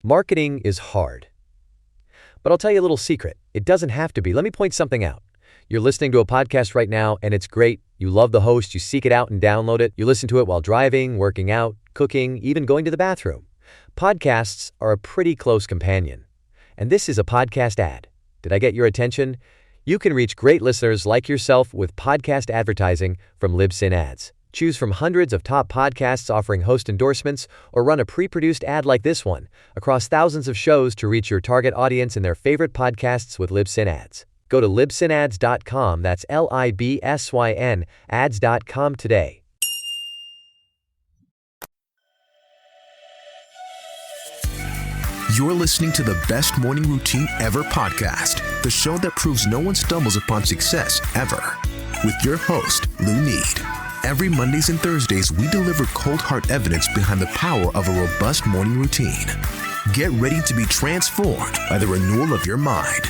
Marketing is hard. But I'll tell you a little secret. It doesn't have to be. Let me point something out. You're listening to a podcast right now, and it's great. You love the host. You seek it out and download it. You listen to it while driving, working out, cooking, even going to the bathroom. Podcasts are a pretty close companion. And this is a podcast ad. Did I get your attention? You can reach great listeners like yourself with podcast advertising from Libsyn Ads. Choose from hundreds of top podcasts offering host endorsements, or run a pre-produced ad like this one across thousands of shows to reach your target audience in their favorite podcasts with Libsyn Ads. Go to libsynads.com, that's Libsyn ads.com today. You're listening to the Best Morning Routine Ever podcast, the show that proves no one stumbles upon success ever, with your host, Lou Need. Every Mondays and Thursdays, we deliver cold hard evidence behind the power of a robust morning routine. Get ready to be transformed by the renewal of your mind.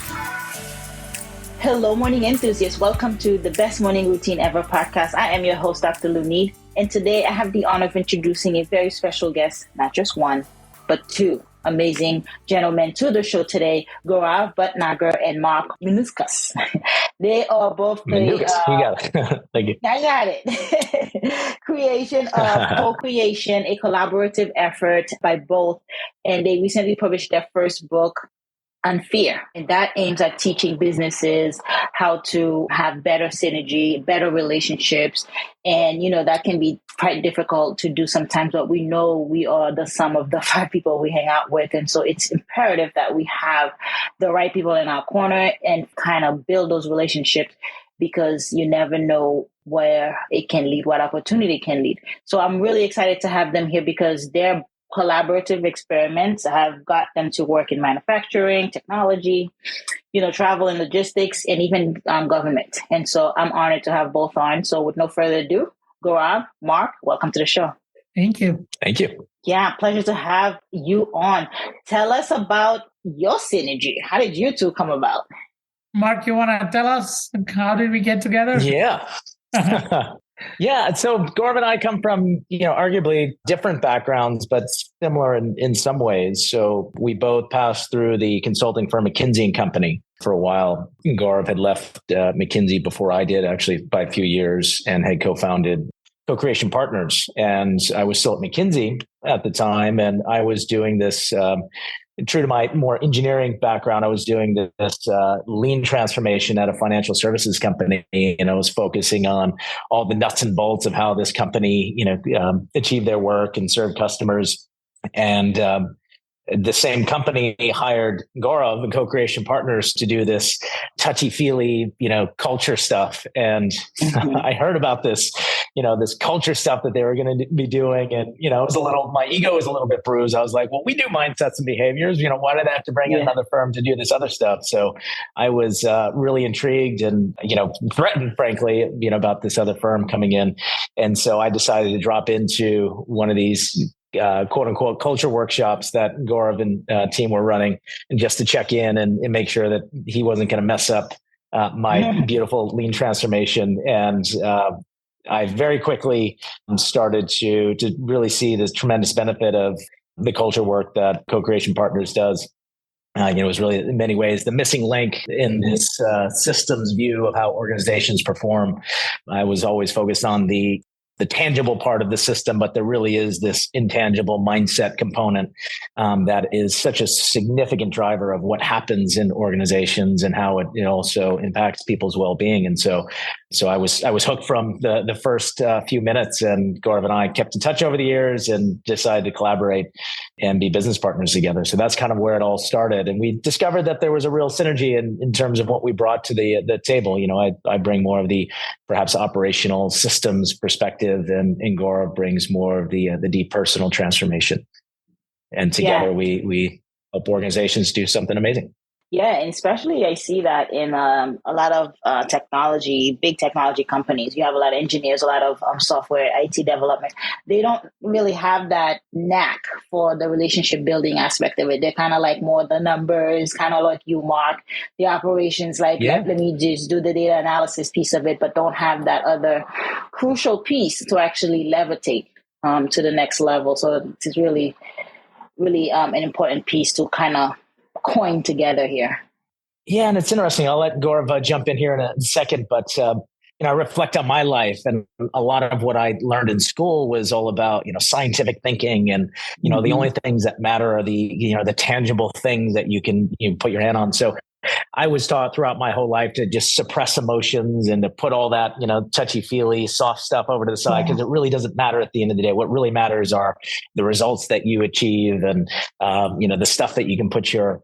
Hello, morning enthusiasts. Welcome to the Best Morning Routine Ever podcast. I am your host, Dr. Lou Need, and today I have the honor of introducing a very special guest, not just one, but two amazing gentlemen to the show today, Gaurav Bhatnagar and Mark Minukas. They are both Minukas, you got it. Thank you. I got it. Creation of co-creation, a collaborative effort by both. And they recently published their first book, Unfear, and that aims at teaching businesses how to have better synergy, better relationships. And, that can be quite difficult to do sometimes, but we know we are the sum of the five people we hang out with. And so it's imperative that we have the right people in our corner and kind of build those relationships, because you never know where it can lead, what opportunity can lead. So I'm really excited to have them here because they're collaborative experiments have got them to work in manufacturing, technology, travel and logistics, and even government. And so I'm honored to have both on. So with no further ado, Gaurav, Mark, welcome to the show. Thank you. Thank you. Yeah, pleasure to have you on. Tell us about your synergy. How did you two come about? Mark, you want to tell us how did we get together? Yeah. Yeah. So Gaurav and I come from, arguably different backgrounds, but similar in some ways. So we both passed through the consulting firm McKinsey and Company for a while. Gaurav had left McKinsey before I did, actually, by a few years, and had co-founded Co-Creation Partners. And I was still at McKinsey at the time, and I was doing this. True to my more engineering background, I was doing this lean transformation at a financial services company, and I was focusing on all the nuts and bolts of how this company, achieve their work and serve customers. And the same company hired Gaurav and Co-Creation Partners to do this touchy-feely, culture stuff. And I heard about this, this culture stuff that they were going to be doing. And, my ego was a little bit bruised. I was like, well, we do mindsets and behaviors. Why did I have to bring in another firm to do this other stuff? So I was really intrigued and, threatened, frankly, about this other firm coming in. And so I decided to drop into one of these quote unquote culture workshops that Gaurav and team were running, and just to check in and make sure that he wasn't going to mess up my beautiful lean transformation. And I very quickly started to really see this tremendous benefit of the culture work that Co-Creation Partners does. It was really, in many ways, the missing link in this systems view of how organizations perform. I was always focused on the tangible part of the system, but there really is this intangible mindset component that is such a significant driver of what happens in organizations and how it also impacts people's well-being. And so I was hooked from the first few minutes, and Gaurav and I kept in touch over the years and decided to collaborate and be business partners together. So that's kind of where it all started. And we discovered that there was a real synergy in terms of what we brought to the table. I bring more of the perhaps operational systems perspective, and Gaurav brings more of the deep personal transformation. And together we help organizations do something amazing. Yeah, and especially I see that in a lot of big technology companies. You have a lot of engineers, a lot of software, IT development. They don't really have that knack for the relationship building aspect of it. They're kind of like more the numbers, kind of like you, Mark, the operations, let me just do the data analysis piece of it, but don't have that other crucial piece to actually levitate to the next level. So it's really really an important piece to kind of coin together here. Yeah, and it's interesting. I'll let Gaurav jump in here in a second, but I reflect on my life, and a lot of what I learned in school was all about scientific thinking, and the only things that matter are the tangible things that you can put your hand on. So I was taught throughout my whole life to just suppress emotions and to put all that touchy feely soft stuff over to the side, because it really doesn't matter at the end of the day. What really matters are the results that you achieve, and the stuff that you can put your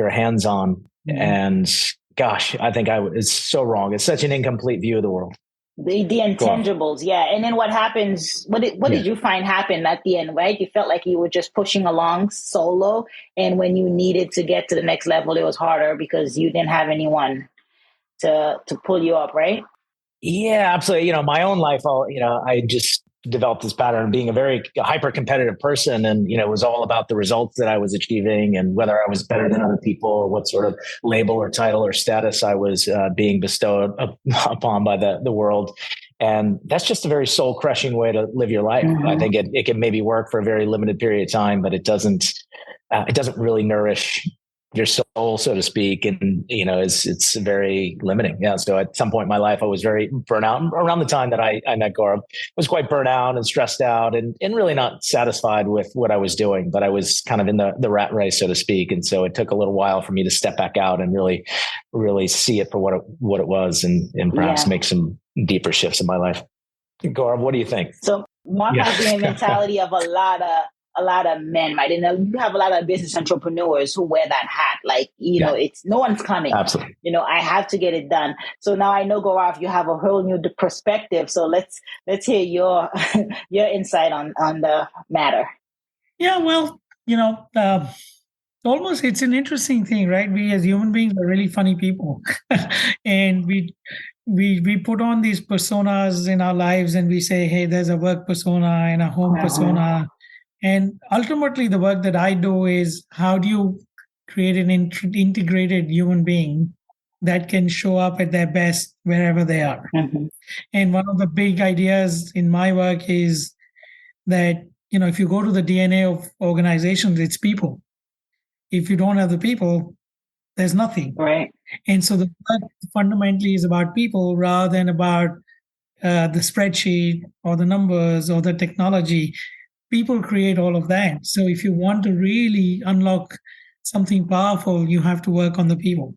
hands on. And gosh, I think it's so wrong. It's such an incomplete view of the world. The intangibles, yeah. And then what happens? What did you find happened at the end, right? You felt like you were just pushing along solo, and when you needed to get to the next level, it was harder because you didn't have anyone to pull you up, right? Yeah, absolutely. My own life, I just developed this pattern of being a very hyper competitive person, and it was all about the results that I was achieving and whether I was better than other people, or what sort of label or title or status I was being bestowed upon by the world. And that's just a very soul crushing way to live your life. I think it can maybe work for a very limited period of time, but it doesn't really nourish your soul, so to speak. And, it's very limiting. Yeah. So at some point in my life, I was very burnt out. Around the time that I met Gaurav, I was quite burnt out and stressed out and really not satisfied with what I was doing, but I was kind of in the rat race, so to speak. And so it took a little while for me to step back out and really, really see it for what it was, and perhaps make some deeper shifts in my life. Gaurav, what do you think? So Mark has the mentality of a lot of men, right? And you have a lot of business entrepreneurs who wear that hat. Like, it's no one's coming. Absolutely. I have to get it done. So now I know, Gaurav, you have a whole new perspective. So let's hear your insight on the matter. Yeah, well, almost it's an interesting thing, right? We as human beings are really funny people, and we put on these personas in our lives, and we say, hey, there's a work persona and a home persona. And ultimately, the work that I do is, how do you create an integrated human being that can show up at their best wherever they are? And one of the big ideas in my work is that, if you go to the DNA of organizations, it's people. If you don't have the people, there's nothing. Right. And so the work fundamentally is about people rather than about the spreadsheet or the numbers or the technology. People create all of that. So if you want to really unlock something powerful, you have to work on the people.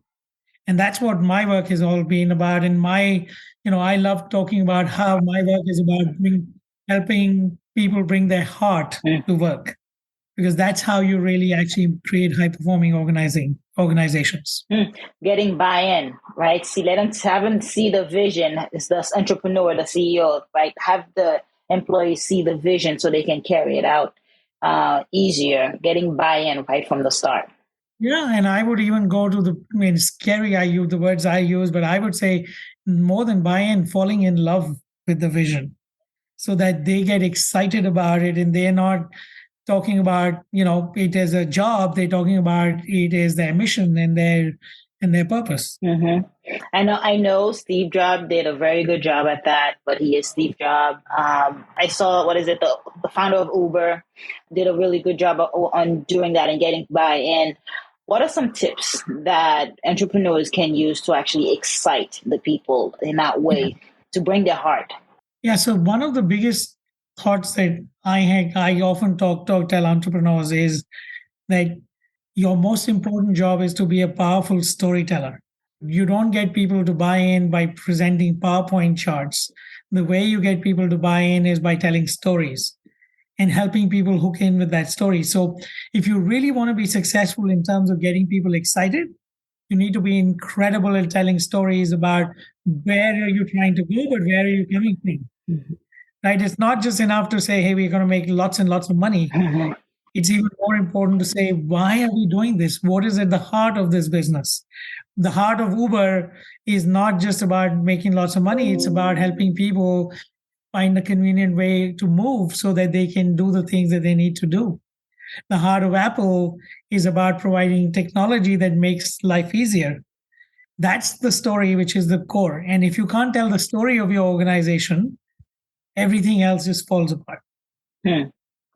And that's what my work has all been about. And I love talking about how my work is about helping people bring their heart to work, because that's how you really actually create high-performing organizations. Getting buy-in, right? Have them see the vision. It's the entrepreneur, the CEO, right? Have the employees see the vision so they can carry it out easier. Getting buy-in right from the start. Yeah, and I would even go to scary, I use the words I use, but I would say more than buy-in, falling in love with the vision, so that they get excited about it, and they're not talking about, it as a job. They're talking about it as their mission and their purpose. I know Steve Jobs did a very good job at that, but he is Steve Jobs. I saw, the founder of Uber did a really good job on doing that and getting buy-in. What are some tips that entrepreneurs can use to actually excite the people in that way, to bring their heart? Yeah, so one of the biggest thoughts that I often tell entrepreneurs is that your most important job is to be a powerful storyteller. You don't get people to buy in by presenting PowerPoint charts. The way you get people to buy in is by telling stories and helping people hook in with that story. So if you really want to be successful in terms of getting people excited, you need to be incredible at telling stories about where are you trying to go, but where are you coming from? Right? It's not just enough to say, hey, we're going to make lots and lots of money. It's even more important to say, why are we doing this? What is at the heart of this business? The heart of Uber is not just about making lots of money. It's about helping people find a convenient way to move so that they can do the things that they need to do. The heart of Apple is about providing technology that makes life easier. That's the story, which is the core. And if you can't tell the story of your organization, everything else just falls apart.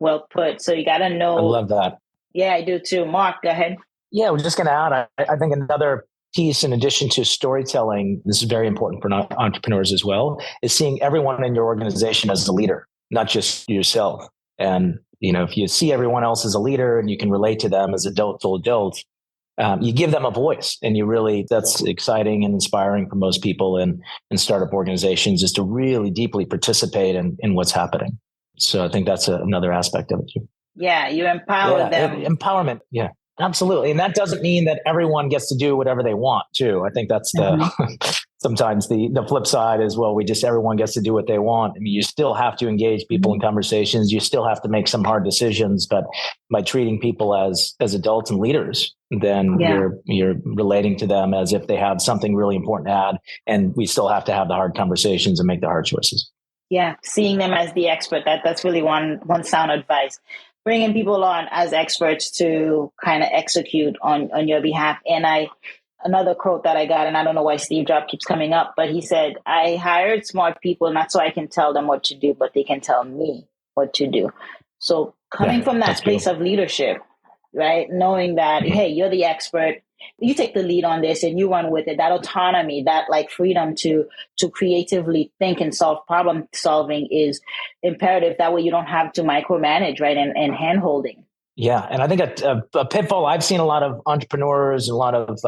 Well put. So you got to know. I love that. Yeah, I do too. Mark, go ahead. Yeah, we're just going to add, I think another piece in addition to storytelling, this is very important for entrepreneurs as well, is seeing everyone in your organization as a leader, not just yourself. And, if you see everyone else as a leader and you can relate to them as adult to adult, you give them a voice, and that's exciting and inspiring for most people in startup organizations, is to really deeply participate in what's happening. So I think that's another aspect of it too. Yeah, you empower them. Empowerment. Yeah, absolutely. And that doesn't mean that everyone gets to do whatever they want too. I think that's sometimes the flip side is, well, everyone gets to do what they want. I mean, you still have to engage people in conversations. You still have to make some hard decisions, but by treating people as adults and leaders, then you're relating to them as if they have something really important to add. And we still have to have the hard conversations and make the hard choices. Yeah, seeing them as the expert, that's really one sound advice. Bringing people on as experts to kind of execute on your behalf. And another quote that I got, and I don't know why Steve Jobs keeps coming up, but he said, I hired smart people not so I can tell them what to do, but they can tell me what to do. So coming from that place of leadership, right? Knowing that, hey, you're the expert, you take the lead on this and you run with it. That autonomy, that like freedom to creatively think and solve problem solving is imperative. That way you don't have to micromanage, right? And hand holding. Yeah. And I think a pitfall I've seen a lot of entrepreneurs, a lot of,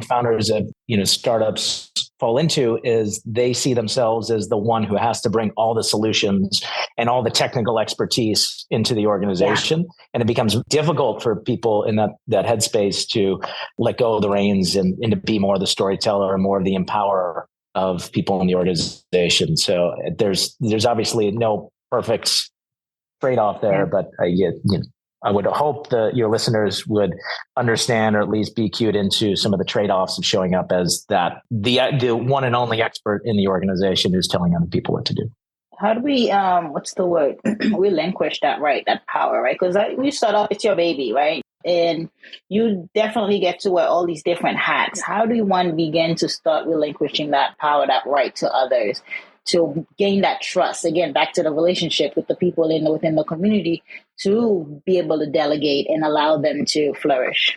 founders of, startups fall into is they see themselves as the one who has to bring all the solutions and all the technical expertise into the organization. Yeah. And it becomes difficult for people in that headspace to let go of the reins and to be more the storyteller and more of the empowerer of people in the organization. So there's obviously no perfect trade-off there, but I would hope that your listeners would understand, or at least be cued into some of the trade-offs of showing up as the one and only expert in the organization who's telling other people what to do. How do we, what's the word? Relinquish that, right? That power, right? Because you start off, it's your baby, right? And you definitely get to wear all these different hats. How do one begin to start relinquishing that power, that right to others, to gain that trust? Again, back to the relationship with the people within the community, to be able to delegate and allow them to flourish.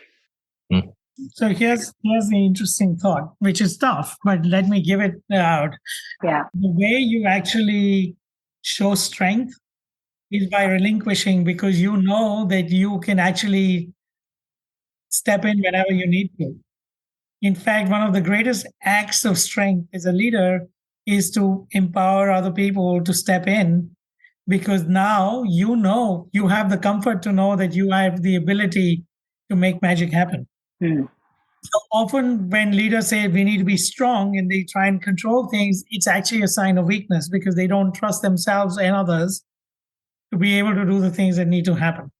So here's the interesting thought, which is tough, but let me give it out. Yeah. The way you actually show strength is by relinquishing, because you know that you can actually step in whenever you need to. In fact, one of the greatest acts of strength as a leader is to empower other people to step in, because now you have the comfort to know that you have the ability to make magic happen. So often when leaders say we need to be strong and they try and control things, it's actually a sign of weakness, because they don't trust themselves and others to be able to do the things that need to happen.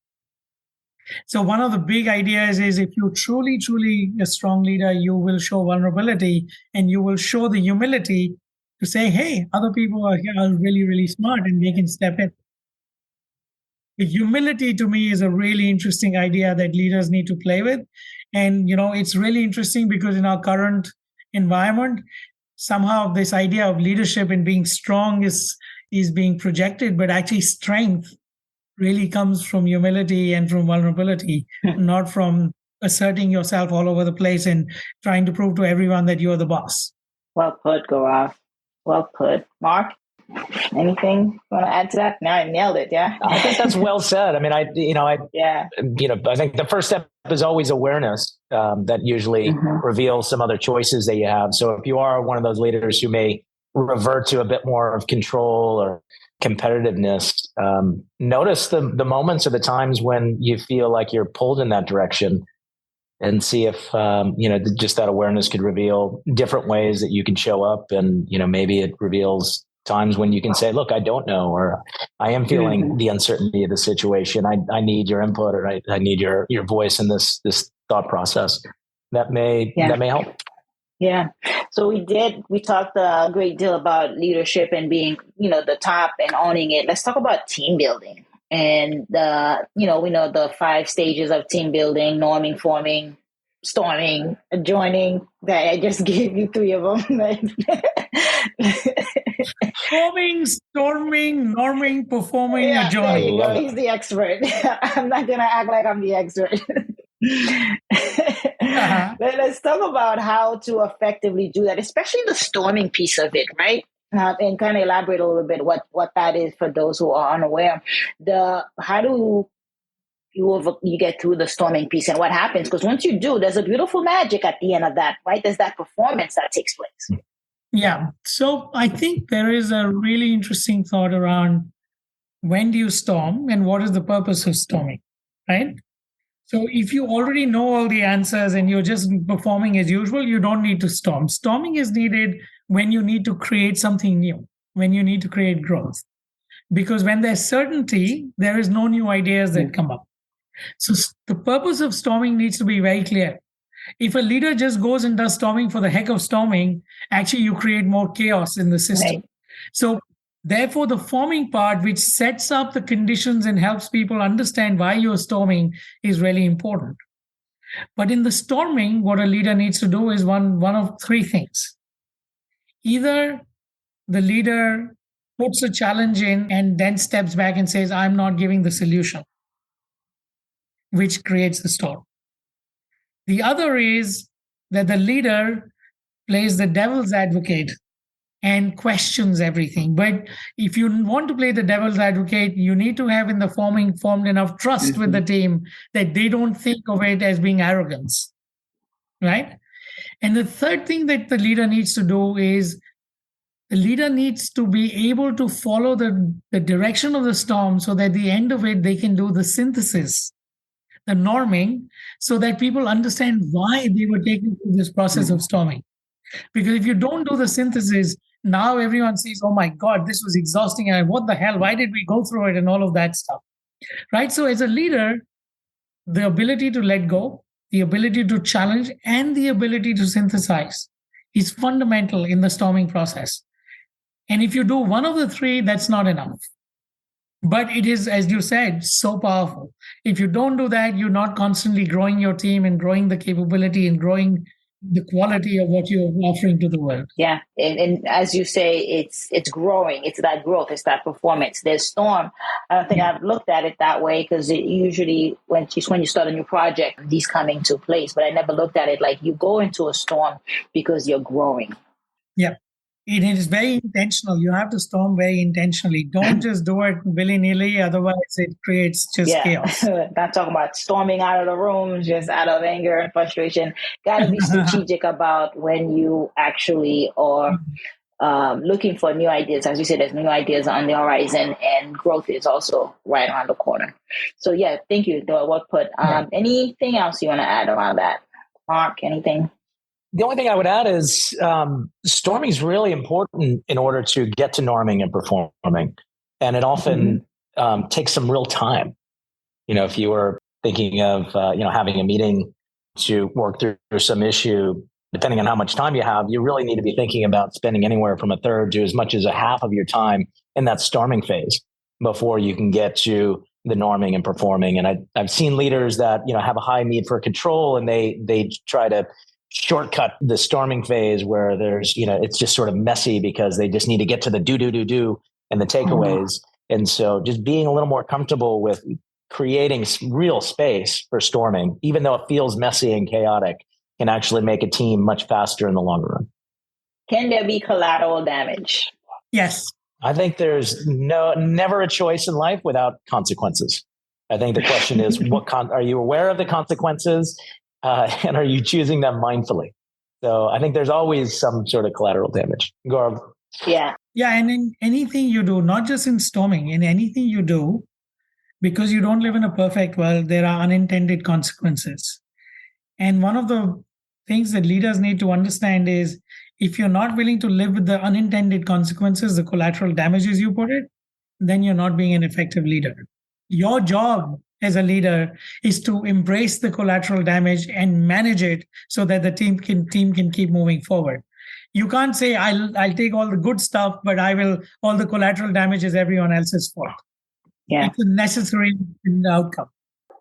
So one of the big ideas is, if you're truly, truly a strong leader, you will show vulnerability and you will show the humility to say, hey, other people are here are really, really smart and they can step in. The humility to me is a really interesting idea that leaders need to play with. And, it's really interesting because in our current environment, somehow this idea of leadership and being strong is being projected, but actually strength really comes from humility and from vulnerability, not from asserting yourself all over the place and trying to prove to everyone that you're the boss. Well put, Gaurav. Well put. Mark, anything you want to add to that? Now I nailed it. Yeah. I think that's well said. I mean, I think the first step is always awareness, that usually reveals some other choices that you have. So if you are one of those leaders who may revert to a bit more of control or competitiveness, notice the moments or the times when you feel like you're pulled in that direction, and see if, just that awareness could reveal different ways that you can show up. And, maybe it reveals times when you can say, look, I don't know, or I am feeling the uncertainty of the situation. I need your input, or I need your voice in this thought process. That may help. Yeah. So we talked a great deal about leadership and being, the top and owning it. Let's talk about team building. And we know the 5 stages of team building: norming, forming, storming, adjoining. That I just gave you 3 of them. Forming, storming, norming, performing, Yeah, there adjourning. you go. He's the expert. I'm not going to act like I'm the expert. Let's talk about how to effectively do that, especially the storming piece of it, right? And kind of elaborate a little bit what that is for those who are unaware. How do you get through the storming piece and what happens? Because once you do, there's a beautiful magic at the end of that, right? There's that performance that takes place. Yeah. So I think there is a really interesting thought around when do you storm and what is the purpose of storming, right? So if you already know all the answers and you're just performing as usual, you don't need to storm. Storming is needed when you need to create something new, when you need to create growth. Because when there's certainty, there is no new ideas that come up. So the purpose of storming needs to be very clear. If a leader just goes and does storming for the heck of storming, actually you create more chaos in the system. Right. So therefore, the forming part, which sets up the conditions and helps people understand why you're storming, is really important. But in the storming, what a leader needs to do is one of three things. Either the leader puts a challenge in and then steps back and says, I'm not giving the solution, which creates the storm. The other is that the leader plays the devil's advocate and questions everything. But if you want to play the devil's advocate, you need to have in the formed enough trust with the team that they don't think of it as being arrogance, right? And the third thing that the leader needs to do is the leader needs to be able to follow the direction of the storm so that at the end of it, they can do the synthesis, the norming, so that people understand why they were taken through this process of storming. Because if you don't do the synthesis, now everyone says, oh my God, this was exhausting. And what the hell? Why did we go through it and all of that stuff? Right? So as a leader, the ability to let go, the ability to challenge, and the ability to synthesize is fundamental in the storming process. And if you do one of the three, that's not enough. But it is, as you said, so powerful. If you don't do that, you're not constantly growing your team and growing the capability and growing the quality of what you're offering to the world. Yeah. And as you say, it's growing. It's that growth. It's that performance. There's storm. I don't think I've looked at it that way because it usually when you start a new project, these come into place. But I never looked at it like you go into a storm because you're growing. Yeah. It is very intentional. You have to storm very intentionally. Don't just do it willy-nilly. Otherwise, it creates just chaos. Not talking about storming out of the room, just out of anger and frustration. Got to be strategic about when you actually are looking for new ideas. As you said, there's new ideas on the horizon and growth is also right around the corner. So yeah, thank you. Anything else you want to add around that? Mark, anything? The only thing I would add is storming is really important in order to get to norming and performing. And it often takes some real time. You know, if you were thinking of, having a meeting to work through some issue, depending on how much time you have, you really need to be thinking about spending anywhere from a third to as much as a half of your time in that storming phase before you can get to the norming and performing. And I've seen leaders that, have a high need for control and they try to shortcut the storming phase where there's, it's just sort of messy because they just need to get to the do and the takeaways. And so just being a little more comfortable with creating real space for storming, even though it feels messy and chaotic, can actually make a team much faster in the longer run. Can there be collateral damage? Yes. I think there's never a choice in life without consequences. I think the question is, are you aware of the consequences? And are you choosing them mindfully? So I think there's always some sort of collateral damage. Gaurav? Yeah. Yeah. And in anything you do, not just in storming, in anything you do, because you don't live in a perfect world, there are unintended consequences. And one of the things that leaders need to understand is if you're not willing to live with the unintended consequences, the collateral damages you put it, then you're not being an effective leader. Your job as a leader is to embrace the collateral damage and manage it so that the team can keep moving forward. You can't say, I'll take all the good stuff, but all the collateral damage is everyone else's fault. Yeah. It's a necessary outcome.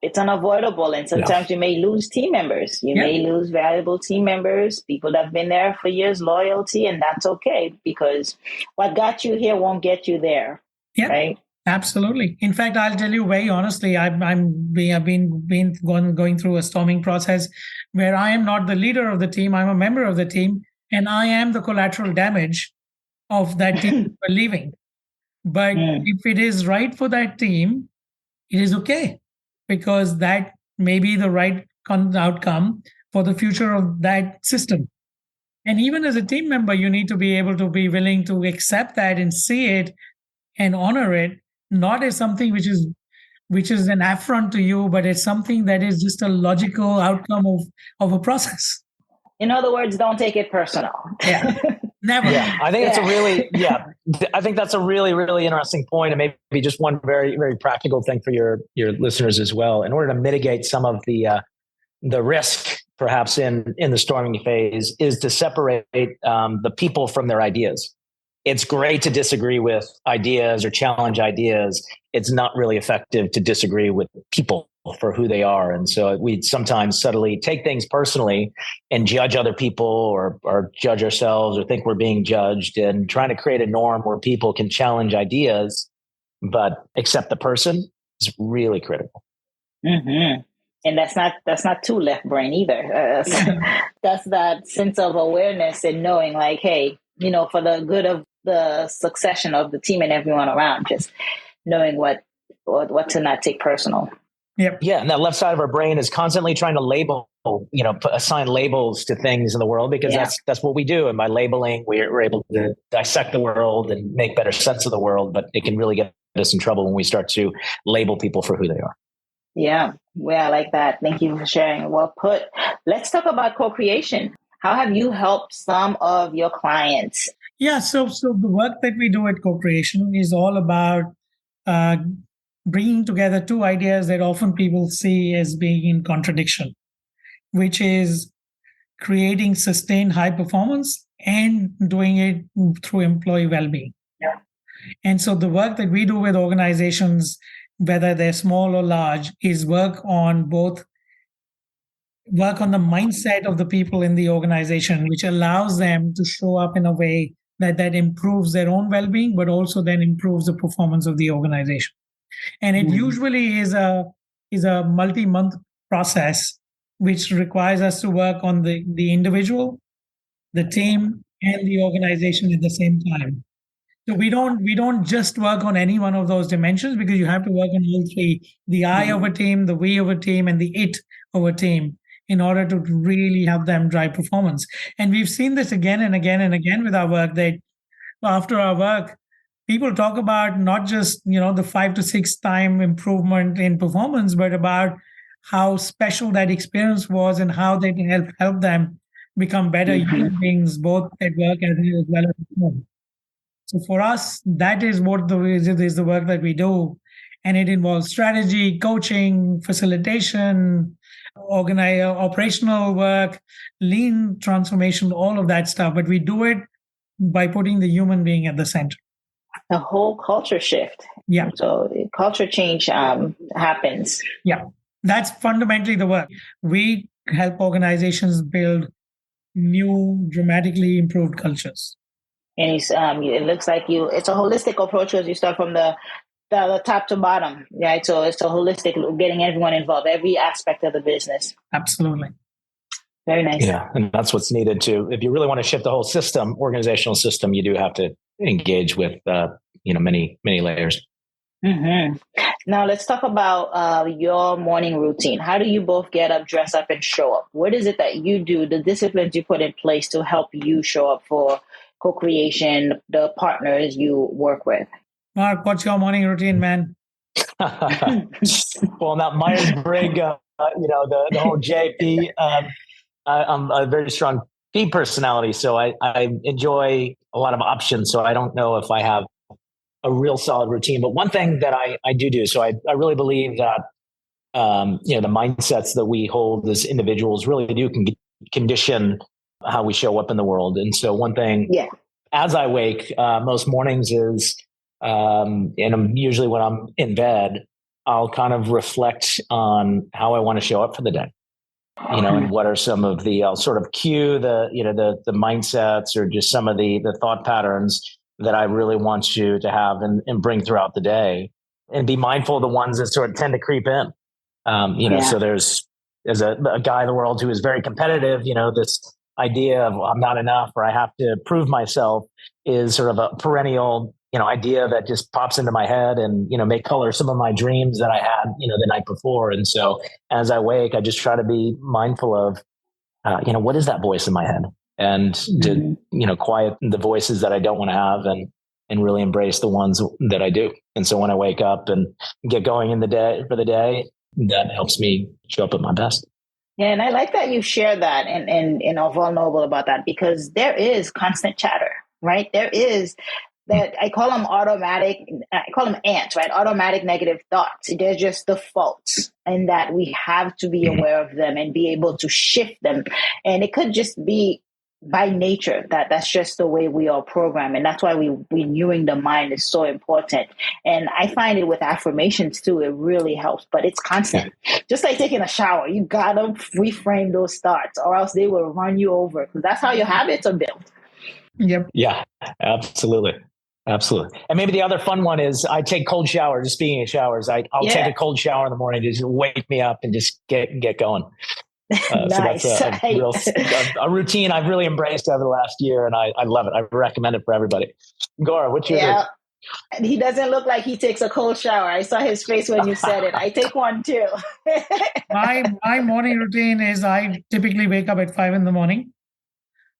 It's unavoidable. And sometimes you may lose team members. You may lose valuable team members, people that have been there for years, loyalty, and that's okay because what got you here won't get you there. Yeah, right? Absolutely. In fact, I'll tell you very honestly, I've been going through a storming process where I am not the leader of the team. I'm a member of the team, and I am the collateral damage of that team leaving. But if it is right for that team, it is okay because that may be the right outcome for the future of that system. And even as a team member, you need to be able to be willing to accept that and see it and honor it, not as something which is an affront to you, but it's something that is just a logical outcome of a process. In other words, don't take it personal. Yeah. Never. Yeah, I think I think that's a really, really interesting point, and maybe just one very, very practical thing for your listeners as well. In order to mitigate some of the risk, perhaps in the storming phase, is to separate the people from their ideas. It's great to disagree with ideas or challenge ideas. It's not really effective to disagree with people for who they are. And so we sometimes subtly take things personally and judge other people or judge ourselves or think we're being judged, and trying to create a norm where people can challenge ideas, but accept the person is really critical. Mm-hmm. And that's not too left brain either. That's that sense of awareness and knowing like, hey, for the good of the succession of the team and everyone around, just knowing what to not take personal. Yep. Yeah. And that left side of our brain is constantly trying to label, assign labels to things in the world, because that's what we do. And by labeling, we're able to dissect the world and make better sense of the world. But it can really get us in trouble when we start to label people for who they are. Yeah. Well, I like that. Thank you for sharing. Well put. Let's talk about co-creation. How have you helped some of your clients? Yeah. So the work that we do at co-creation is all about bringing together two ideas that often people see as being in contradiction, which is creating sustained high performance and doing it through employee well-being. Yeah. And so the work that we do with organizations, whether they're small or large, is work on the mindset of the people in the organization, which allows them to show up in a way that improves their own well-being, but also then improves the performance of the organization. And it usually is a multi-month process, which requires us to work on the individual, the team, and the organization at the same time. So we don't just work on any one of those dimensions, because you have to work on all three: the I of a team, the we of a team, and the it of a team, in order to really help them drive performance. And we've seen this again and again and again with our work, that after our work, people talk about not just, the 5 to 6 time improvement in performance, but about how special that experience was and how they can help them become better human beings, both at work as well as at home. So for us, that is what is the work that we do. And it involves strategy, coaching, facilitation, operational work, lean transformation, all of that stuff. But we do it by putting the human being at the center. The whole culture shift. Yeah. So culture change happens. Yeah. That's fundamentally the work. We help organizations build new, dramatically improved cultures. And it looks like it's a holistic approach, as you start from the top to bottom, right? So it's a holistic, getting everyone involved, every aspect of the business. Absolutely. Very nice. Yeah. And that's what's needed to, if you really want to shift the whole system, organizational system, you do have to engage with, many, many layers. Mm-hmm. Now let's talk about your morning routine. How do you both get up, dress up, and show up? What is it that you do, the disciplines you put in place to help you show up for co-creation, the partners you work with? Mark, what's your morning routine, man? Well, not Myers-Briggs, the whole JP. I'm a very strong P personality, so I enjoy a lot of options. So I don't know if I have a real solid routine. But one thing that I do, so I really believe that the mindsets that we hold as individuals really do condition how we show up in the world. And so one thing, as I wake most mornings is, and I'm usually when I'm in bed, I'll kind of reflect on how I want to show up for the day. And what are some of the, I'll sort of cue the mindsets or just some of the thought patterns that I really want you to have and bring throughout the day, and be mindful of the ones that sort of tend to creep in. So there's a guy in the world who is very competitive, this idea of, well, I'm not enough, or I have to prove myself, is sort of a perennial, idea that just pops into my head and, may color some of my dreams that I had, the night before. And so as I wake, I just try to be mindful of, what is that voice in my head, and to, quiet the voices that I don't want to have, and really embrace the ones that I do. And so when I wake up and get going in the day for the day, that helps me show up at my best. Yeah, and I like that you share that and are vulnerable about that, because there is constant chatter, right? There is that, I call them ants, right? Automatic negative thoughts. They're just the faults, and that we have to be aware of them and be able to shift them. And it could just be by nature that's just the way we are programmed. And that's why renewing the mind is so important. And I find it with affirmations too, it really helps, but it's constant. Just like taking a shower, you gotta reframe those thoughts, or else they will run you over, because that's how your habits are built. Yep. Yeah, absolutely. Absolutely. And maybe the other fun one is I take cold showers. Just speaking of showers, I'll take a cold shower in the morning to just wake me up and just get going. Nice. So that's a routine I've really embraced over the last year, and I love it. I recommend it for everybody. Gaurav, what's your He doesn't look like he takes a cold shower. I saw his face when you said it. I take one too. My morning routine is, I typically wake up at 5 a.m.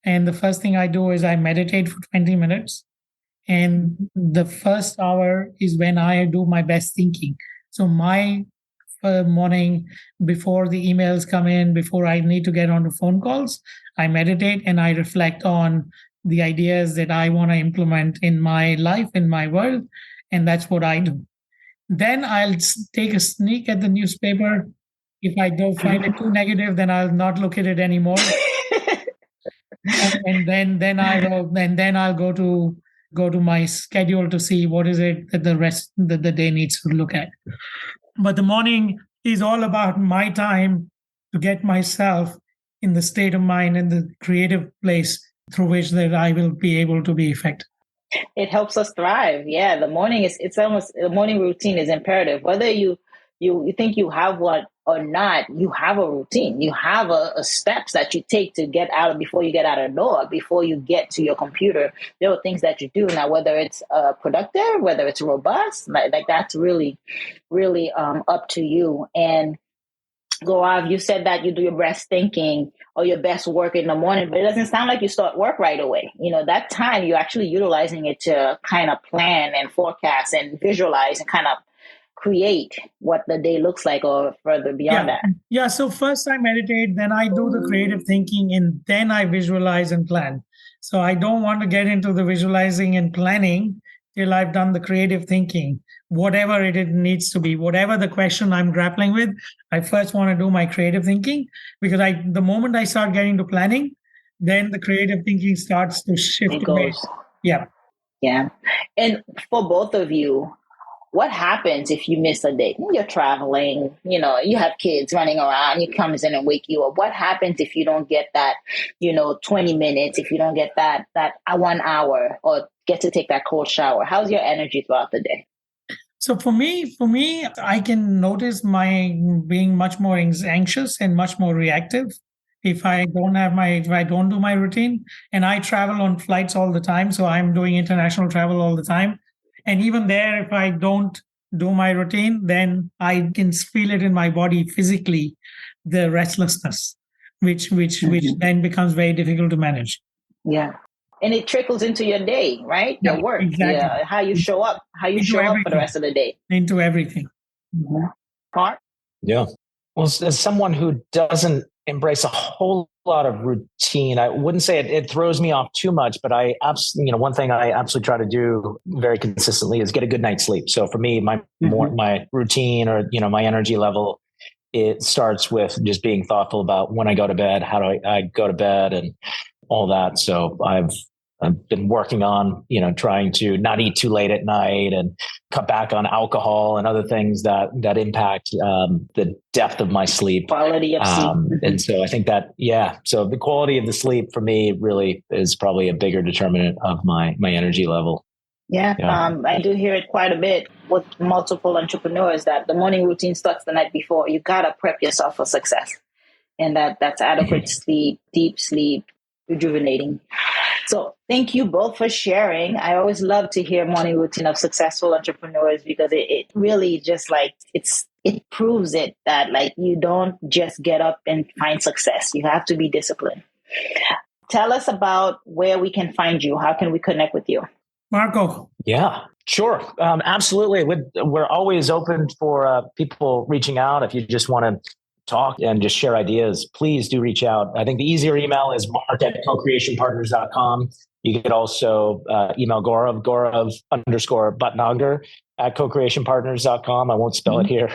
and the first thing I do is I meditate for 20 minutes. And the first hour is when I do my best thinking. So my morning, before the emails come in, before I need to get onto phone calls, I meditate and I reflect on the ideas that I want to implement in my life, in my world. And that's what I do. Then I'll take a sneak at the newspaper. If I don't find it too negative, then I'll not look at it anymore. and then I'll go to my schedule to see what is it that the rest that the day needs to look at. But the morning is all about my time to get myself in the state of mind and the creative place through which that I will be able to be effective. It helps us thrive. Yeah, the morning the morning routine is imperative. Whether you think you have one or not, you have a routine. You have a steps that you take to get out before you get out of the door, before you get to your computer. There are things that you do now, whether it's productive, whether it's robust, like that's really, really up to you. And Gaurav, you said that you do your best thinking or your best work in the morning, but it doesn't sound like you start work right away. That time you're actually utilizing it to kind of plan and forecast and visualize and kind of create what the day looks like, or further beyond that. Yeah. So first I meditate, then I do the creative thinking, and then I visualize and plan. So I don't want to get into the visualizing and planning till I've done the creative thinking, whatever it needs to be, whatever the question I'm grappling with. I first want to do my creative thinking, because the moment I start getting to planning, then the creative thinking starts to shift. It goes. Yeah. Yeah. And for both of you, what happens if you miss a day? You're traveling, you have kids running around, he comes in and wake you up. What happens if you don't get that, 20 minutes, if you don't get that 1 hour, or get to take that cold shower? How's your energy throughout the day? So for me, I can notice my being much more anxious and much more reactive if I don't do my routine. And I travel on flights all the time. So I'm doing international travel all the time. And even there, if I don't do my routine, then I can feel it in my body physically, the restlessness, which then becomes very difficult to manage. Yeah. And it trickles into your day, right? Yeah, your work, exactly. How you show up, for the rest of the day. Into everything. Mm-hmm. Mark? Yeah. Well, as someone who doesn't embrace a whole lot of routine, I wouldn't say it throws me off too much, but I absolutely, one thing I absolutely try to do very consistently is get a good night's sleep. So for me, my routine, or, my energy level, it starts with just being thoughtful about when I go to bed, how do I go to bed, and all that. So I've I've been working on, trying to not eat too late at night and cut back on alcohol and other things that impact the depth of my sleep. Quality of sleep. And so I think that, so the quality of the sleep for me really is probably a bigger determinant of my energy level. Yeah. I do hear it quite a bit with multiple entrepreneurs that the morning routine starts the night before. You got to prep yourself for success. And that's adequate sleep, deep sleep, rejuvenating. So thank you both for sharing. I always love to hear morning routine of successful entrepreneurs because it really just it proves it that you don't just get up and find success. You have to be disciplined. Tell us about where we can find you. How can we connect with you? Marco. Yeah, sure. Absolutely. We're always open for people reaching out. If you just want to talk and just share ideas, please do reach out. I think the easier email is mark@cocreationpartners.com. You could also email Gaurav _Bhatnagar at cocreationpartners.com. I won't spell it here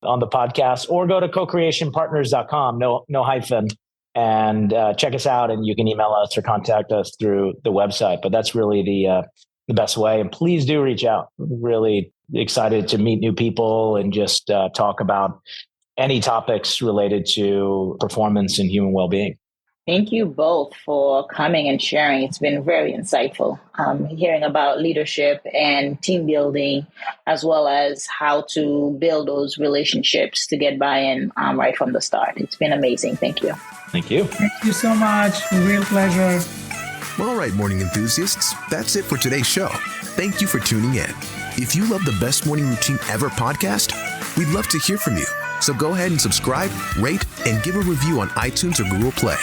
on the podcast, or go to cocreationpartners.com, no hyphen, and check us out, and you can email us or contact us through the website. But that's really the best way. And please do reach out. Really excited to meet new people and just talk about any topics related to performance and human well-being. Thank you both for coming and sharing. It's been very insightful hearing about leadership and team building, as well as how to build those relationships to get buy-in right from the start. It's been amazing. Thank you. Thank you. Thank you so much. A real pleasure. All right, morning enthusiasts, that's it for today's show. Thank you for tuning in. If you love the Best Morning Routine Ever podcast, we'd love to hear from you. So go ahead and subscribe, rate, and give a review on iTunes or Google Play.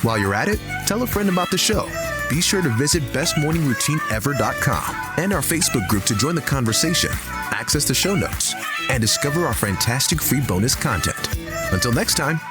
While you're at it, tell a friend about the show. Be sure to visit bestmorningroutineever.com and our Facebook group to join the conversation, access the show notes, and discover our fantastic free bonus content. Until next time,